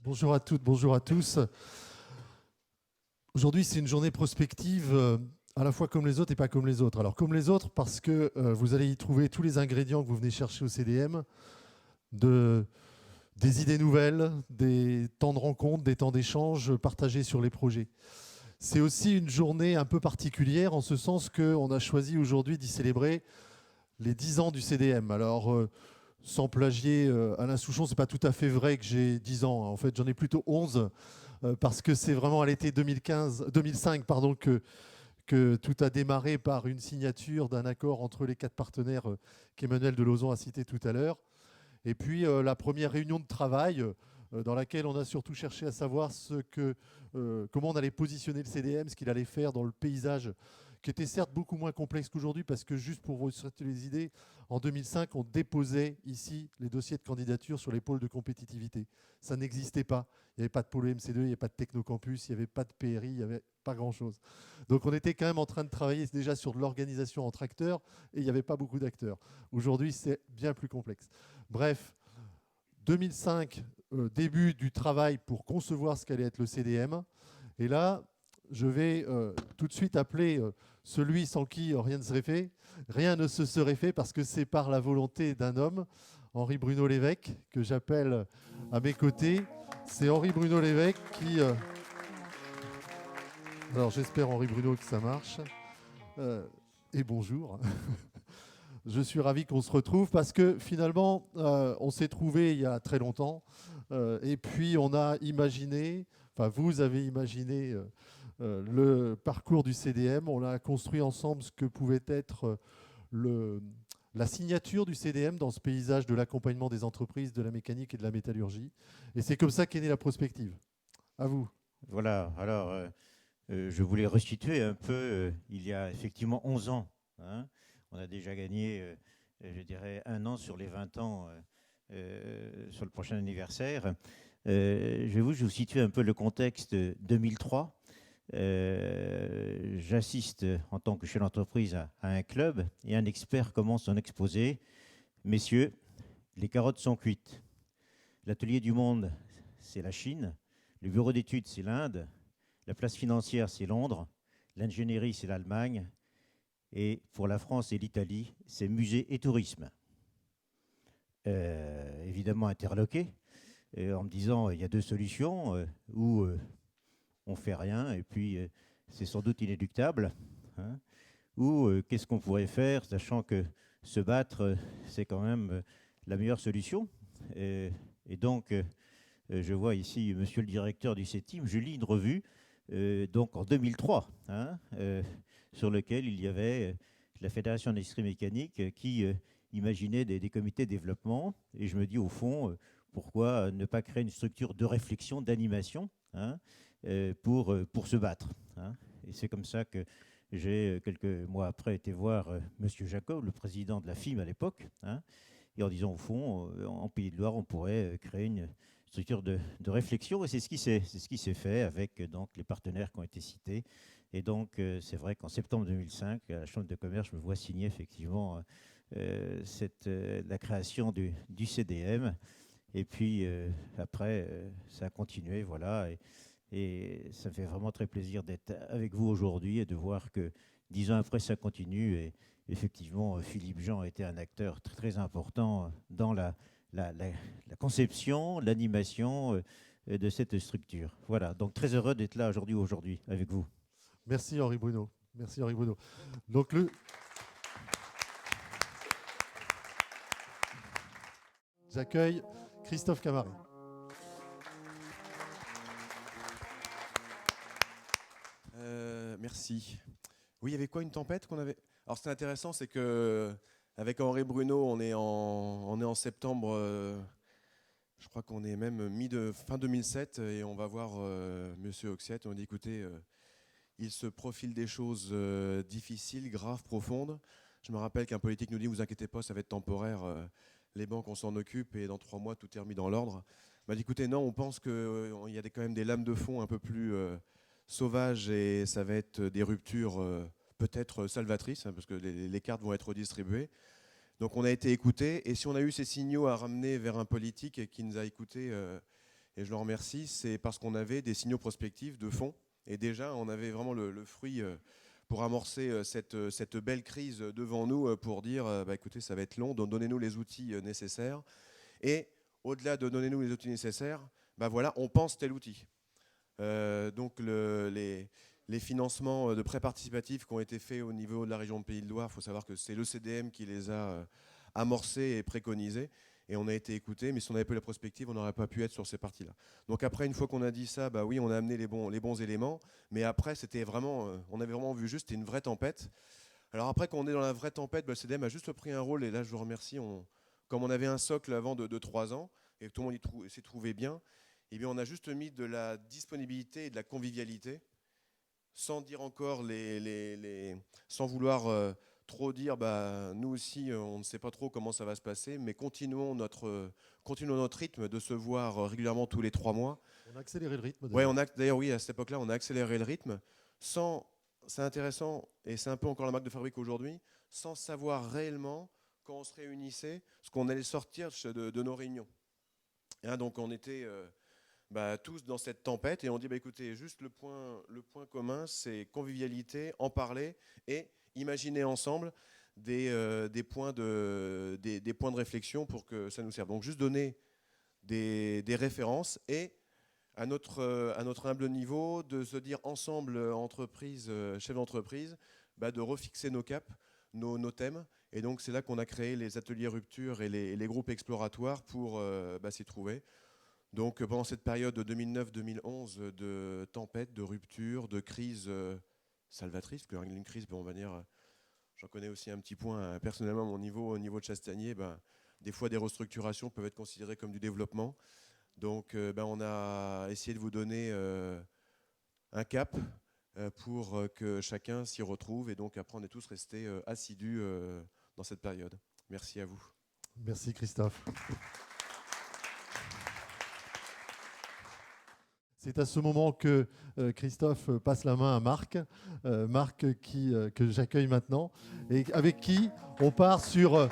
Bonjour à toutes, bonjour à tous. Aujourd'hui, c'est une journée prospective à la fois comme les autres et pas comme les autres. Alors, comme les autres, parce que vous allez y trouver tous les ingrédients que vous venez chercher au CDM, des idées nouvelles, des temps de rencontre, des temps d'échange partagés sur les projets. C'est aussi une journée un peu particulière en ce sens qu'on a choisi aujourd'hui d'y célébrer les 10 ans du CDM. Alors, sans plagier Alain Souchon, c'est pas tout à fait vrai que j'ai 10 ans. En fait, j'en ai plutôt 11 parce que c'est vraiment à l'été 2005 pardon, que tout a démarré par une signature d'un accord entre les 4 partenaires qu'Emmanuel Delozon a cité tout à l'heure. Et puis la première réunion de travail dans laquelle on a surtout cherché à savoir comment on allait positionner le CDM, ce qu'il allait faire dans le paysage, qui était certes beaucoup moins complexe qu'aujourd'hui, parce que juste pour vous sortir les idées, en 2005, on déposait ici les dossiers de candidature sur les pôles de compétitivité. Ça n'existait pas. Il n'y avait pas de pôle MC2, il n'y avait pas de technocampus, il n'y avait pas de PRI, il n'y avait pas grand-chose. Donc on était quand même en train de travailler déjà sur de l'organisation entre acteurs, et il n'y avait pas beaucoup d'acteurs. Aujourd'hui, c'est bien plus complexe. Bref, 2005, début du travail pour concevoir ce qu'allait être le CDM. Et là, je vais tout de suite appeler celui sans qui rien ne serait fait. Rien ne se serait fait parce que c'est par la volonté d'un homme, Henri Bruno Lévesque, que j'appelle à mes côtés. C'est Henri Bruno Lévesque qui... alors j'espère, Henri Bruno, que ça marche. Et bonjour. Je suis ravi qu'on se retrouve parce que finalement, on s'est trouvé il y a très longtemps et puis on a imaginé, enfin vous avez imaginé le parcours du CDM. On a construit ensemble ce que pouvait être la signature du CDM dans ce paysage de l'accompagnement des entreprises, de la mécanique et de la métallurgie. Et c'est comme ça qu'est née la prospective. À vous. Voilà, alors je voulais restituer un peu, il y a effectivement 11 ans, hein, on a déjà gagné, je dirais, un an sur les 20 ans sur le prochain anniversaire. Je vais vous situer un peu le contexte 2003. J'assiste en tant que chef d'entreprise à un club et un expert commence son exposé. Messieurs, les carottes sont cuites. L'atelier du monde, c'est la Chine. Le bureau d'études, c'est l'Inde. La place financière, c'est Londres. L'ingénierie, c'est l'Allemagne. Et pour la France et l'Italie, c'est musée et tourisme. Évidemment interloqué, en me disant il y a deux solutions, ou on fait rien, et puis c'est sans doute inéluctable, hein, ou qu'est-ce qu'on pourrait faire, sachant que se battre, c'est quand même la meilleure solution. Et donc, je vois ici monsieur le directeur du CETIM, je lis une revue, donc en 2003, hein, sur lequel il y avait la Fédération d'industrie mécanique qui imaginait des comités de développement. Et je me dis, au fond, pourquoi ne pas créer une structure de réflexion, d'animation, hein, pour se battre, hein. Et c'est comme ça que j'ai, quelques mois après, été voir monsieur Jacob, le président de la FIM à l'époque, hein, et en disant, au fond, en Pays de Loire, on pourrait créer une structure de réflexion, et c'est ce qui s'est fait avec donc les partenaires qui ont été cités. Et donc c'est vrai qu'en septembre 2005, à la Chambre de commerce, je me vois signer effectivement la création du CDM. Et puis après, ça a continué, voilà. Et ça me fait vraiment très plaisir d'être avec vous aujourd'hui et de voir que 10 ans après, ça continue. Et effectivement, Philippe Jean a été un acteur très, très important dans la conception, l'animation de cette structure. Voilà, donc très heureux d'être là aujourd'hui avec vous. Merci Henri Bruno. Merci Henri Bruno. Donc j'accueille Christophe Camary. Merci. Oui, il y avait quoi, une tempête qu'on avait. Alors, c'est intéressant, c'est que avec Henri Bruno, on est en septembre. Je crois qu'on est même fin 2007 et on va voir Monsieur Oxiette. On dit, écoutez, il se profile des choses difficiles, graves, profondes. Je me rappelle qu'un politique nous dit, vous inquiétez pas, ça va être temporaire. Les banques, on s'en occupe et dans 3 mois, tout est remis dans l'ordre. Il m'a dit, écoutez, non, on pense qu'il y a quand même des lames de fond un peu plus sauvages et ça va être des ruptures peut-être salvatrices, hein, parce que les cartes vont être redistribuées. Donc on a été écoutés, et si on a eu ces signaux à ramener vers un politique qui nous a écoutés, et je le remercie, c'est parce qu'on avait des signaux prospectifs de fond. Et déjà, on avait vraiment le fruit pour amorcer cette belle crise devant nous, pour dire, écoutez, ça va être long, donc donnez-nous les outils nécessaires. Et au-delà de donner-nous les outils nécessaires, voilà, on pense tel outil. Donc les financements de prêts participatifs qui ont été faits au niveau de la région de Pays de Loire, il faut savoir que c'est le CDM qui les a amorcés et préconisés. Et on a été écoutés, mais si on n'avait pas eu la prospective, on n'aurait pas pu être sur ces parties-là. Donc après, une fois qu'on a dit ça, oui, on a amené les bons éléments, mais après, c'était vraiment, on avait vraiment vu juste, c'était une vraie tempête. Alors après, quand on est dans la vraie tempête, le CDM a juste pris un rôle, et là, je vous remercie, comme on avait un socle avant de 3 ans, et que tout le monde s'y trouvait bien, eh bien, on a juste mis de la disponibilité et de la convivialité, sans dire encore sans vouloir trop dire, nous aussi, on ne sait pas trop comment ça va se passer, mais continuons notre rythme de se voir régulièrement tous les 3 mois. On a accéléré le rythme. Ouais, d'ailleurs, oui, à cette époque-là, on a accéléré le rythme, c'est intéressant, et c'est un peu encore la marque de fabrique aujourd'hui, sans savoir réellement, quand on se réunissait, ce qu'on allait sortir de nos réunions. Donc on était tous dans cette tempête, et on dit, écoutez, juste le point commun, c'est convivialité, en parler, et imaginer ensemble des points de réflexion pour que ça nous serve. Donc juste donner des références, et à notre humble niveau, de se dire ensemble, entreprise, chef d'entreprise, de refixer nos caps, nos thèmes. Et donc c'est là qu'on a créé les ateliers rupture et les groupes exploratoires pour s'y trouver. Donc pendant cette période de 2009-2011 de tempête, de rupture, de crise salvatrice, une crise, on va dire, j'en connais aussi un petit point personnellement au niveau de Chastanier, des fois des restructurations peuvent être considérées comme du développement. Donc on a essayé de vous donner un cap pour que chacun s'y retrouve, et donc après on est tous restés assidus dans cette période. Merci à vous. Merci Christophe. C'est à ce moment que Christophe passe la main à Marc, Marc que j'accueille maintenant, et avec qui on part sur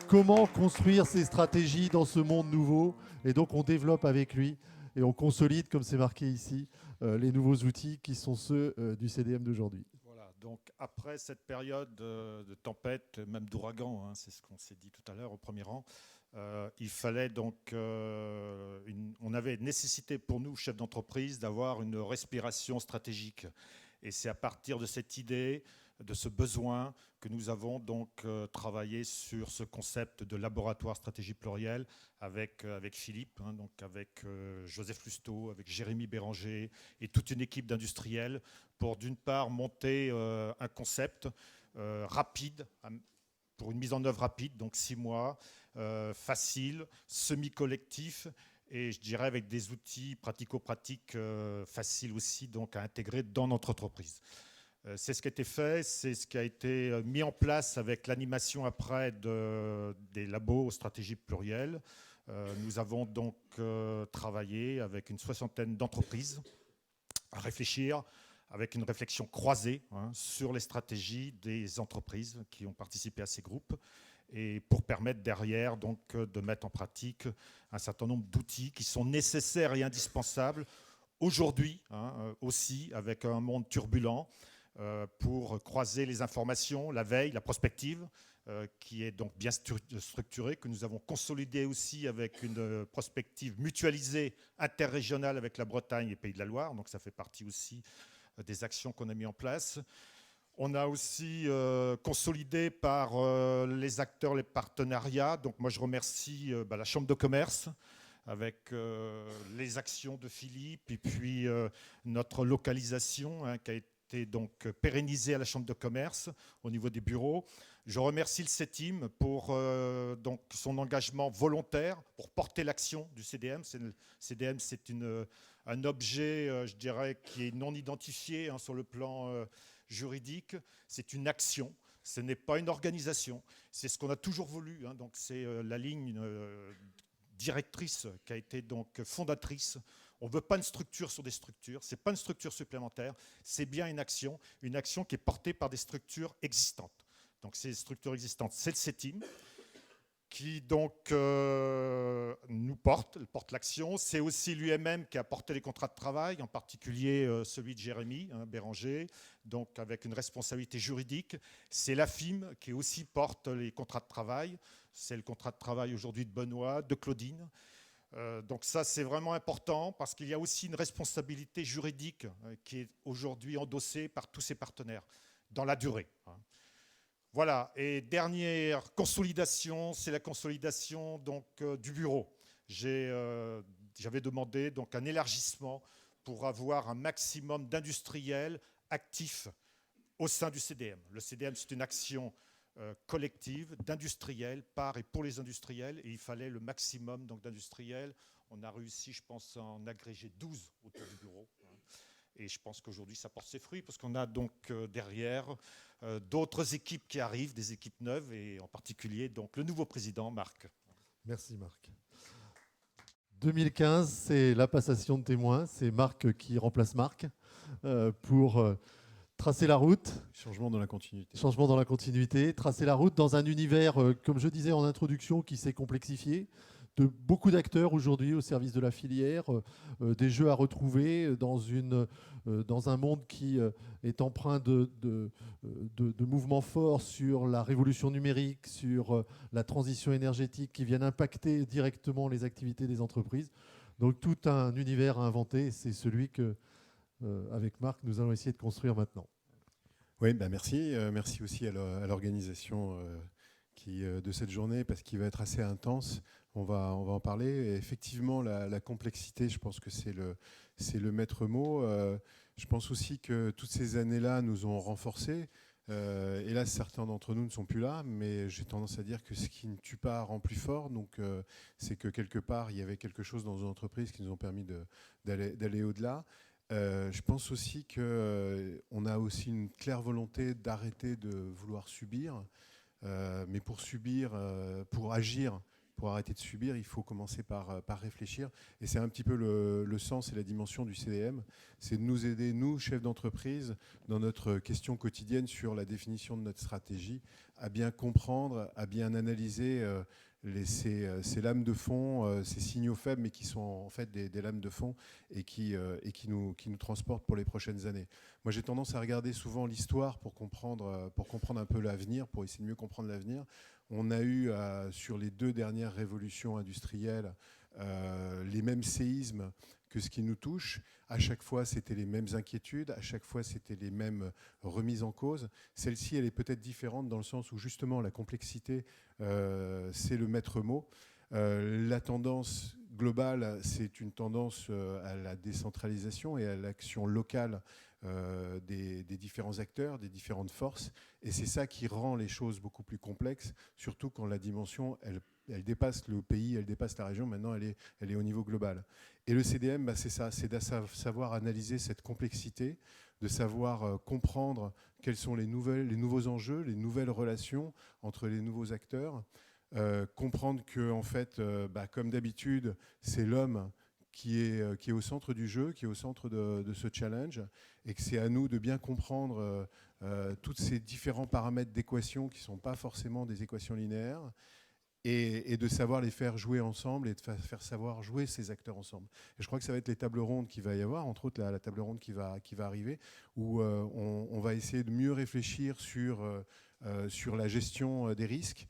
comment construire ses stratégies dans ce monde nouveau. Et donc on développe avec lui et on consolide, comme c'est marqué ici, les nouveaux outils qui sont ceux du CDM d'aujourd'hui. Voilà, donc après cette période de tempête, même d'ouragan, c'est ce qu'on s'est dit tout à l'heure au premier rang, il fallait donc, on avait nécessité pour nous, chefs d'entreprise, d'avoir une respiration stratégique. Et c'est à partir de cette idée, de ce besoin, que nous avons donc travaillé sur ce concept de laboratoire stratégie plurielle avec Philippe, donc avec Joseph Lusteau, avec Jérémy Béranger et toute une équipe d'industriels pour d'une part monter un concept rapide, pour une mise en œuvre rapide, donc 6 mois, facile, semi-collectif, et je dirais avec des outils pratico-pratiques faciles aussi donc à intégrer dans notre entreprise. C'est ce qui a été fait, c'est ce qui a été mis en place avec l'animation après des labos stratégie plurielle. Nous avons donc travaillé avec une 60aine d'entreprises à réfléchir avec une réflexion croisée sur les stratégies des entreprises qui ont participé à ces groupes, et pour permettre derrière donc, de mettre en pratique un certain nombre d'outils qui sont nécessaires et indispensables aujourd'hui aussi avec un monde turbulent, pour croiser les informations, la veille, la prospective, qui est donc bien structurée, que nous avons consolidée aussi avec une prospective mutualisée interrégionale avec la Bretagne et Pays de la Loire. Donc ça fait partie aussi des actions qu'on a mis en place. On a aussi consolidé par les acteurs, les partenariats. Donc moi je remercie la Chambre de commerce avec les actions de Philippe et puis notre localisation qui a été donc pérennisée à la Chambre de commerce au niveau des bureaux. Je remercie le CETIM pour donc son engagement volontaire pour porter l'action du CDM. Le CDM, c'est un objet, je dirais, qui est non identifié sur le plan juridique. C'est une action. Ce n'est pas une organisation. C'est ce qu'on a toujours voulu. Donc c'est la ligne directrice qui a été donc fondatrice. On ne veut pas une structure sur des structures, ce n'est pas une structure supplémentaire, c'est bien une action qui est portée par des structures existantes. Donc ces structures existantes, c'est le CETIM, qui donc nous porte l'action. C'est aussi l'UMM qui a porté les contrats de travail, en particulier celui de Jérémy Béranger, donc avec une responsabilité juridique. C'est l'AFIM qui aussi porte les contrats de travail. C'est le contrat de travail aujourd'hui de Benoît, de Claudine. Donc ça, c'est vraiment important parce qu'il y a aussi une responsabilité juridique qui est aujourd'hui endossée par tous ces partenaires dans la durée. Voilà, et dernière consolidation, c'est la consolidation donc, du bureau. J'avais demandé donc, un élargissement pour avoir un maximum d'industriels actifs au sein du CDM. Le CDM, c'est une action collective d'industriels, par et pour les industriels, et il fallait le maximum donc, d'industriels. On a réussi, je pense, à en agréger 12 autour du bureau. Et je pense qu'aujourd'hui, ça porte ses fruits, parce qu'on a donc derrière d'autres équipes qui arrivent, des équipes neuves, et en particulier donc, le nouveau président, Marc. Merci Marc. 2015, c'est la passation de témoins. C'est Marc qui remplace Marc pour tracer la route. Changement dans la continuité. Changement dans la continuité. Tracer la route dans un univers, comme je disais en introduction, qui s'est complexifié. De beaucoup d'acteurs aujourd'hui au service de la filière, des jeux à retrouver dans un monde qui est empreint de mouvements forts sur la révolution numérique, sur la transition énergétique qui viennent impacter directement les activités des entreprises. Donc tout un univers à inventer, c'est celui que, avec Marc, nous allons essayer de construire maintenant. Oui, merci. Merci aussi à l'organisation de cette journée, parce qu'il va être assez intense. On va en parler. Et effectivement, la complexité, je pense que c'est le maître mot. Je pense aussi que toutes ces années-là nous ont renforcés. Hélas, certains d'entre nous ne sont plus là, mais j'ai tendance à dire que ce qui ne tue pas rend plus fort. Donc, c'est que quelque part, il y avait quelque chose dans nos entreprises qui nous ont permis d'aller au-delà. Je pense aussi qu'on a aussi une claire volonté d'arrêter de vouloir subir. Mais pour subir, pour agir, pour arrêter de subir, il faut commencer par réfléchir. Et c'est un petit peu le sens et la dimension du CDM. C'est de nous aider, nous, chefs d'entreprise, dans notre question quotidienne sur la définition de notre stratégie, à bien comprendre, à bien analyser ces lames de fond, ces signaux faibles, mais qui sont en fait des lames de fond et qui nous transportent pour les prochaines années. Moi, j'ai tendance à regarder souvent l'histoire pour comprendre un peu l'avenir, pour essayer de mieux comprendre l'avenir. On a eu, sur les 2 dernières révolutions industrielles, les mêmes séismes que ce qui nous touche. À chaque fois, c'était les mêmes inquiétudes, à chaque fois, c'était les mêmes remises en cause. Celle-ci, elle est peut-être différente dans le sens où, justement, la complexité, c'est le maître mot. La tendance globale, c'est une tendance à la décentralisation et à l'action locale des différents acteurs, des différentes forces. Et c'est ça qui rend les choses beaucoup plus complexes, surtout quand la dimension, elle dépasse le pays, elle dépasse la région. Maintenant, elle est au niveau global. Et le CDM, c'est ça, c'est de savoir analyser cette complexité, de savoir comprendre quels sont les nouveaux enjeux, les nouvelles relations entre les nouveaux acteurs. Comprendre que, en fait, comme d'habitude, c'est l'homme qui est au centre du jeu, qui est au centre de ce challenge, et que c'est à nous de bien comprendre tous ces différents paramètres d'équations qui ne sont pas forcément des équations linéaires, et de savoir les faire jouer ensemble et de faire savoir jouer ces acteurs ensemble. Et je crois que ça va être les tables rondes qu'il va y avoir, entre autres la table ronde qui va arriver, où on va essayer de mieux réfléchir sur la gestion des risques,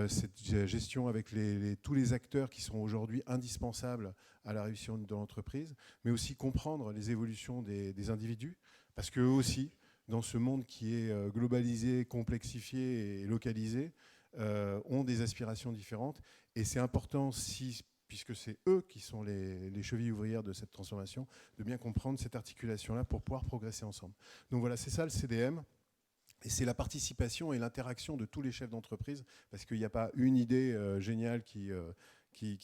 cette gestion avec tous les acteurs qui sont aujourd'hui indispensables à la réussite de l'entreprise, mais aussi comprendre les évolutions des individus, parce qu'eux aussi, dans ce monde qui est globalisé, complexifié et localisé, ont des aspirations différentes. Et c'est important, puisque c'est eux qui sont les chevilles ouvrières de cette transformation, de bien comprendre cette articulation-là pour pouvoir progresser ensemble. Donc voilà, c'est ça le CDM. Et c'est la participation et l'interaction de tous les chefs d'entreprise, parce qu'il n'y a pas une idée géniale qui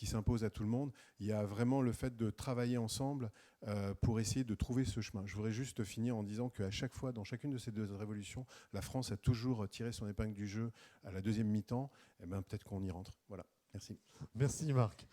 s'impose à tout le monde. Il y a vraiment le fait de travailler ensemble pour essayer de trouver ce chemin. Je voudrais juste finir en disant qu'à chaque fois, dans chacune de ces 2 révolutions, la France a toujours tiré son épingle du jeu à la 2e mi-temps. Et peut-être qu'on y rentre. Voilà. Merci. Merci Marc.